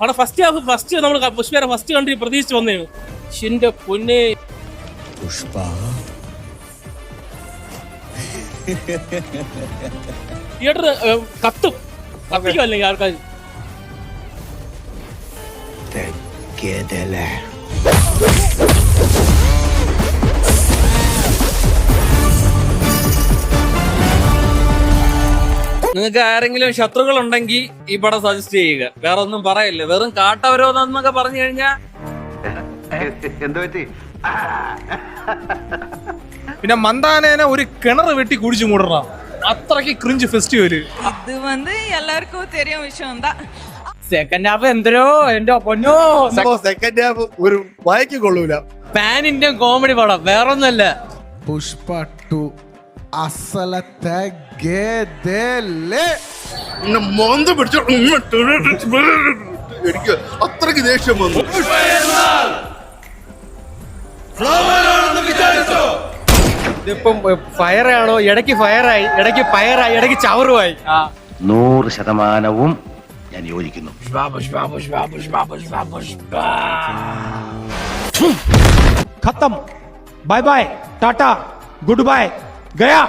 അവിടെ ഫസ്റ്റ് നമ്മൾ പുഷ്പയുടെ ഫസ്റ്റ് കണ്ടി പ്രതീക്ഷിച്ച് വന്നേണ്. എന്റെ പൊന്നെ പുഷ്പ തിയേറ്റർ കത്തിക്കും അല്ലെങ്കിൽ ആൾക്കാർ. നിങ്ങൾക്ക് ആരെങ്കിലും ശത്രുക്കൾ ഉണ്ടെങ്കിൽ ഈ പടം സജസ്റ്റ് ചെയ്യുക. വേറെ ഒന്നും പറയില്ല. വെറും കാട്ടവരോന്നൊക്കെ പറഞ്ഞു കഴിഞ്ഞാൽ പിന്നെ മന്ദാനേനെ ഒരു കിണർ വെട്ടി കുടിച്ചു മൂടണ അത്രയ്ക്ക് ക്രിഞ്ച് ഫെസ്റ്റിവല്. ഇത് എല്ലാവർക്കും തെരിയ വിഷയം தான். സെക്കൻഡ് ഹാഫ് എന്തരോ എന്റെ പൊന്നോ. സെക്കൻഡ് ഹാഫ് ഒരു വായിക്ക് കൊള്ളൂല. പാൻ ഇന്ത്യൻ കോമഡി പടം വേറൊന്നുമല്ല. പുഷ്പ 2 അസലത്തെ എനിക്ക് അത്രയ്ക്ക് ദേഷ്യം വന്നു. ഇതിപ്പം ഫയറാണോ? ഇടയ്ക്ക് ഫയറായി, ഇടയ്ക്ക് ഫയറായി, ഇടയ്ക്ക് ചവറുമായി. 100% ഞാൻ യോജിക്കുന്നു. खत्म. Bye bye, tata, goodbye, गया.